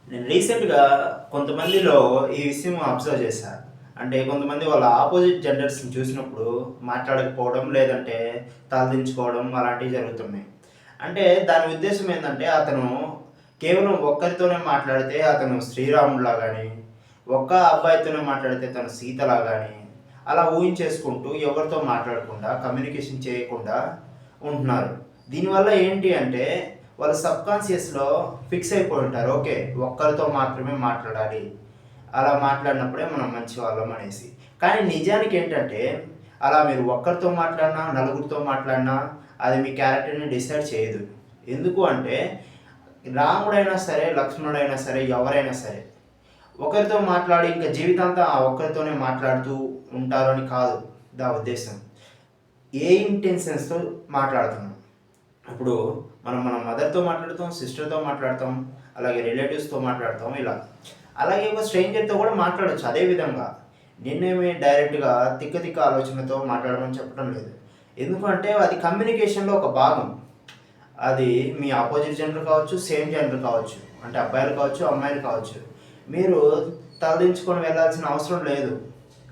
నేను రీసెంట్‌గా కొంతమందిలో ఈ విషయం అబ్జర్వ్ చేశా. అంటే కొంతమంది వాళ్ళ ఆపోజిట్ జెండర్స్‌ని చూసినప్పుడు మాట్లాడకపోవడం, లేదంటే తలదించుకోవడం అలాంటివి జరుగుతున్నాయి. అంటే దాని ఉద్దేశ్యం ఏందంటే అతను కేవలం ఒక్కరితోనే మాట్లాడితే అతను శ్రీరాముడులా గాని, ఒక్క అబ్బాయితోనే మాట్లాడితే తను సీతలా గాని, అలా ఊహించేసుకుంటూ ఎవరితో మాట్లాడకుండా, కమ్యూనికేషన్ చేయకుండా ఉంటున్నారు. దీనివల్ల ఏంటి అంటే వాళ్ళు సబ్‌కాన్షియస్‌లో ఫిక్స్ అయిపోయి ఉంటారు. ఓకే. ఒక్కరితో మాత్రమే మాట్లాడాలి. అలా మాట్లాడినప్పుడే మనం మంచివాళ్ళం అనేసి. కానీ నిజానికి ఏంటంటే అలా మీరు ఒక్కరితో మాట్లాడినా, నలుగురితో మాట్లాడినా అది మీ క్యారెక్టర్‌ని డిసైడ్ చేయదు. ఎందుకు అంటే రాముడైనా సరే, లక్ష్మణుడైనా సరే, ఎవరైనా సరే ఒకరితో మాట్లాడి ఇంక జీవితాంతం ఆ ఒక్కరితోనే మాట్లాడుతూ ఉంటారని కాదు ఉద్దేశ్యం. ఏ ఇంటెన్షన్స్‌తో మాట్లాడుతున్నాం. ఇప్పుడు మనం మన మదర్‌తో మాట్లాడతాం, సిస్టర్‌తో మాట్లాడతాం, అలాగే రిలేటివ్స్‌తో మాట్లాడతాం ఇలా. అలాగే ఒక స్ట్రేంజర్‌తో కూడా మాట్లాడొచ్చు అదే విధంగా. నిన్నేమి డైరెక్ట్‌గా తిక్క తిక్క ఆలోచనతో మాట్లాడమని చెప్పడం లేదు. ఎందుకంటే అది కమ్యూనికేషన్‌లో ఒక భాగం. అది మీ అపోజిట్ జెండర్ కావచ్చు, సేమ్ జెండర్ కావచ్చు. అంటే అబ్బాయిలు కావచ్చు, అమ్మాయిలు కావచ్చు. మీరు తలదించుకొని వెళ్ళాల్సిన అవసరం లేదు.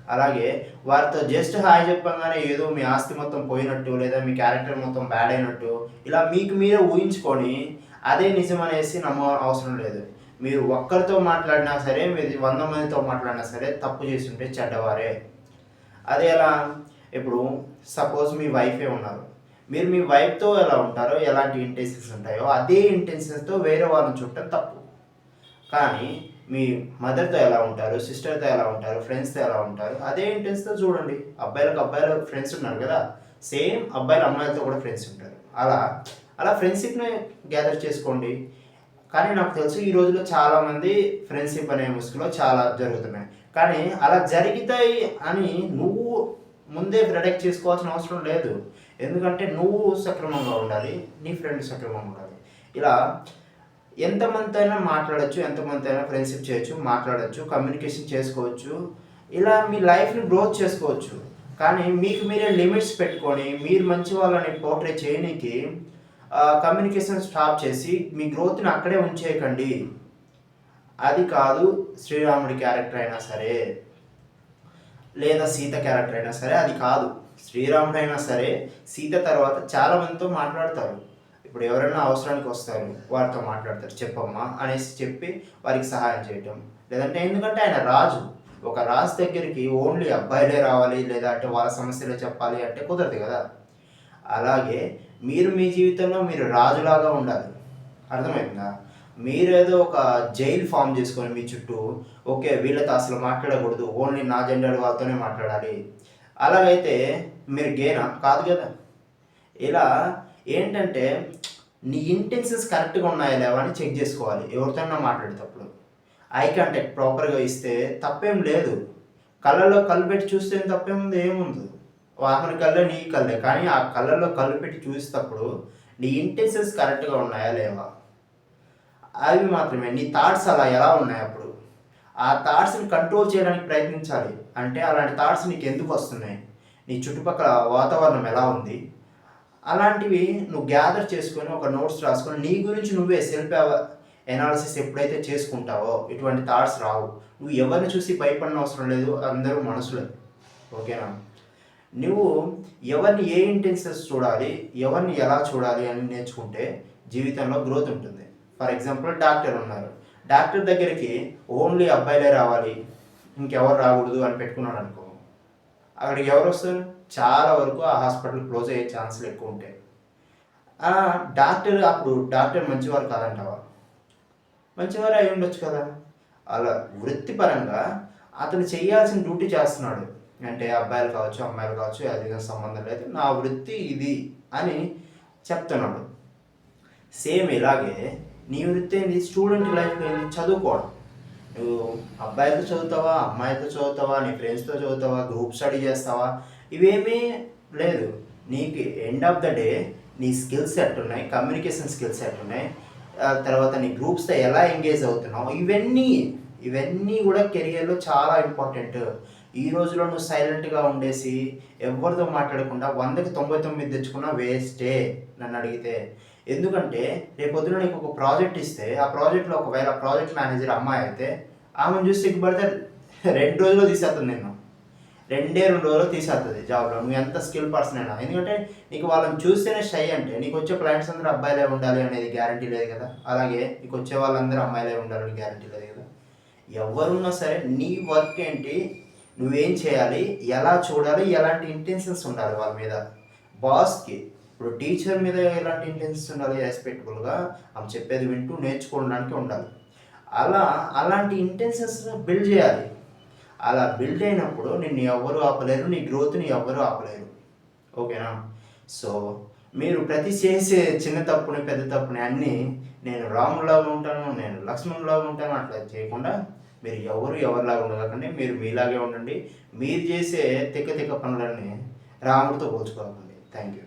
అలాగే వారితో జస్ట్ హాయ్ చెప్పంగానే ఏదో మీ ఆస్తి మొత్తం పోయినట్టు, లేదా మీ క్యారెక్టర్ మొత్తం బ్యాడ్ అయినట్టు, ఇలా మీకు మీరే ఊహించుకొని అదే నిజమనేసి అవసరం లేదు. మీరు ఒక్కరితో మాట్లాడినా సరే, మీరు 100 మందితో మాట్లాడినా సరే తప్పు చేసుంటే చెడ్డవారే. అది ఎలా? ఇప్పుడు సపోజ్ మీ వైఫే ఉన్నారు. మీరు మీ వైఫ్‌తో ఎలా ఉంటారో, ఎలాంటి ఇంటెన్షన్స్ ఉంటాయో, అదే ఇంటెన్షన్స్‌తో వేరే వాళ్ళని చూడటం తప్పు. కానీ మీ మదర్‌తో ఎలా ఉంటారు, సిస్టర్‌తో ఎలా ఉంటారు, ఫ్రెండ్స్‌తో ఎలా ఉంటారు, అదే ఇంటెన్స్‌తో చూడండి. అబ్బాయిలకు అబ్బాయిలు ఫ్రెండ్స్ ఉన్నారు కదా! సేమ్ అబ్బాయిలు అమ్మాయిలతో కూడా ఫ్రెండ్స్ ఉంటారు. అలా ఫ్రెండ్‌షిప్‌ని గ్యాదర్ చేసుకోండి. కానీ నాకు తెలుసు ఈ రోజుల్లో చాలామంది ఫ్రెండ్‌షిప్ అనే ముసుగులో చాలా జరుగుతున్నాయి. కానీ అలా జరుగుతాయి అని నువ్వు ముందే ప్రిడిక్ట్ చేసుకోవాల్సిన అవసరం లేదు. ఎందుకంటే నువ్వు సక్రమంగా ఉండాలి. నీ ఫ్రెండ్ సక్రమంగా ఉండాలి. ఇలా ఎంతమందితో అయినా మాట్లాడొచ్చు, ఎంతమందితో అయినా ఫ్రెండ్‌షిప్ చేయొచ్చు, మాట్లాడొచ్చు, కమ్యూనికేషన్ చేసుకోవచ్చు. ఇలా మీ లైఫ్‌ని గ్రోత్ చేసుకోవచ్చు. కానీ మీకు మీరే లిమిట్స్ పెట్టుకొని, మీరు మంచి వాళ్ళని పోర్ట్రే చేయనీకి కమ్యూనికేషన్ స్టాప్ చేసి, మీ గ్రోత్‌ని అక్కడే ఉంచేయకండి. అది కాదు శ్రీరాముడి క్యారెక్టర్ అయినా సరే, లేదా సీత క్యారెక్టర్ అయినా సరే అది కాదు. శ్రీరాముడైనా సరే, సీత తర్వాత చాలా మందితో మాట్లాడతారు. ఇప్పుడు ఎవరైనా అవసరానికి వస్తారు, వారితో మాట్లాడతారు. చెప్పమ్మా అనేసి చెప్పి వారికి సహాయం చేయటం. లేదంటే ఎందుకంటే ఆయన రాజు. ఒక రాజు దగ్గరికి ఓన్లీ అబ్బాయిలే రావాలి, లేదా అంటే వాళ్ళ సమస్యలే చెప్పాలి అంటే కుదరదు కదా! అలాగే మీరు మీ జీవితంలో మీరు రాజులాగా ఉండాలి. అర్థమైందా? మీరేదో ఒక జైలు ఫార్మ్ చేసుకొని మీ చుట్టూ, ఓకే. వీళ్ళతో అసలు మాట్లాడకూడదు. ఓన్లీ నా జెండర్ వాళ్ళతోనే మాట్లాడాలి. అలాగైతే మీరు గేనా? కాదు కదా! ఇలా ఏంటంటే నీ ఇంటెన్షన్స్ కరెక్ట్‌గా ఉన్నాయా లేవా అని చెక్ చేసుకోవాలి ఎవరితోనైనా మాట్లాడేటప్పుడు. ఐ కాంటాక్ట్ ప్రాపర్‌గా ఇస్తే తప్పేం లేదు. కళ్ళలో కళ్ళు పెట్టి చూస్తే తప్పేముంది? ఏముంది? ఆమెని కళ్ళే నీ కళ్ళే. కానీ ఆ కళ్ళల్లో కళ్ళు పెట్టి చూసేటప్పుడు నీ ఇంటెన్షన్స్ కరెక్ట్‌గా ఉన్నాయా లేవా? అవి మాత్రమే. నీ థాట్స్ అలా ఎలా ఉన్నాయప్పుడు? ఆ థాట్స్‌ని కంట్రోల్ చేయడానికి ప్రయత్నించాలి. అంటే అలాంటి థాట్స్ నీకెందుకొస్తున్నాయి? నీ చుట్టుపక్కల వాతావరణం ఎలా ఉంది? అలాంటివి నువ్వు గ్యాదర్ చేసుకొని ఒక నోట్స్ రాసుకొని నీ గురించి నువ్వే సెల్ఫ్ ఎనాలిసిస్ ఎప్పుడైతే చేసుకుంటావో ఇటువంటి థాట్స్ రావు. నువ్వు ఎవరిని చూసి భయపడనవసరం లేదు. అందరూ మనుషులే. ఓకేనా? నువ్వు ఎవరిని ఏ ఇంటెన్షన్స్ చూడాలి, ఎవరిని ఎలా చూడాలి అని నేర్చుకుంటే జీవితంలో గ్రోత్ ఉంటుంది. ఫర్ ఎగ్జాంపుల్ డాక్టర్ ఉన్నారు. డాక్టర్ దగ్గరికి ఓన్లీ అబ్బాయిలే రావాలి, ఇంకెవరు రాకూడదు అని పెట్టుకున్నాడు అనుకో, అక్కడికి ఎవరు వస్తారు? చాలా వరకు ఆ హాస్పిటల్ క్లోజ్ అయ్యే ఛాన్సులు ఎక్కువ ఉంటాయి. డాక్టర్ మంచివారు కాదంటావా? మంచివారే అయి ఉండొచ్చు కదా! అలా వృత్తిపరంగా అతను చేయాల్సిన డ్యూటీ చేస్తున్నాడు. అంటే అబ్బాయిలు కావచ్చు, అమ్మాయిలు కావచ్చు, అది సంబంధం లేదు. నా వృత్తి ఇది అని చెప్తున్నాడు. సేమ్ ఇలాగే నీ వృత్తి ఏంది? స్టూడెంట్ లైఫ్ ఏంది? చదువుకోవడం. నువ్వు అబ్బాయిలతో చదువుతావా, అమ్మాయిలతో చదువుతావా, నీ ఫ్రెండ్స్‌తో చదువుతావా, గ్రూప్ స్టడీ చేస్తావా, ఇవేమీ లేదు. నీకు ఎండ్ ఆఫ్ ద డే నీ స్కిల్స్ ఎట్టున్నాయి, కమ్యూనికేషన్ స్కిల్స్ ఎట్టున్నాయి, తర్వాత నీ గ్రూప్స్‌తో ఎలా ఎంగేజ్ అవుతున్నావు, ఇవన్నీ కూడా కెరియర్‌లో చాలా ఇంపార్టెంట్. ఈ రోజులో నువ్వు సైలెంట్‌గా ఉండేసి, ఎవ్వరితో మాట్లాడకుండా 100కి 99 తెచ్చుకున్నా వేస్టే నన్నడిగితే. ఎందుకంటే రేపొద్దున నీకు ఒక ప్రాజెక్ట్ ఇస్తే ఆ ప్రాజెక్ట్లో ఒకవేళ ప్రాజెక్ట్ మేనేజర్ అమ్మాయి అయితే ఆమెను చూసి సిగ్గుపడితే 2 రోజుల్లో తీసేస్తుంది నిన్ను. 2 రోజుల్లో తీసేస్తుంది జాబ్లో, నువ్వు ఎంత స్కిల్ పర్సన్ అయినా. ఎందుకంటే నీకు వాళ్ళని చూస్తేనే షై అంటే నీకు వచ్చే క్లయింట్స్ అందరూ అబ్బాయిలే ఉండాలి అనేది గ్యారంటీ లేదు కదా. అలాగే నీకు వచ్చే వాళ్ళందరూ అమ్మాయిలే ఉండాలని గ్యారంటీ లేదు కదా. ఎవరున్నా సరే నీ వర్క్ ఏంటి, నువ్వేం చేయాలి, ఎలా చూడాలి, ఎలాంటి ఇంటెన్షన్స్ ఉండాలి వాళ్ళ మీద. బాస్కి ఇప్పుడు టీచర్ మీద ఎలాంటి ఇంటెన్షన్స్ ఉండాలి, రెస్పెక్టబుల్గా ఆమె చెప్పేది వింటూ నేర్చుకోవడానికి ఉండాలి. అలాంటి ఇంటెన్షన్స్ బిల్డ్ చేయాలి. అలా బిల్డ్ అయినప్పుడు నిన్ను ఎవ్వరూ ఆపలేరు, నీ గ్రోత్ని ఎవ్వరూ ఆపలేరు. ఓకేనా? సో మీరు ప్రతి చేసే చిన్న తప్పుని పెద్ద తప్పుని అన్నీ నేను రాములాగా ఉంటాను, నేను లక్ష్మణులాగా ఉంటాను అట్లా చేయకుండా మీరు ఎవరిలాగా ఉండకండి. మీరు మీలాగే ఉండండి. మీరు చేసే తిక్క తిక్క పనులన్నీ రాముడితో పోల్చుకోకండి. Thank you.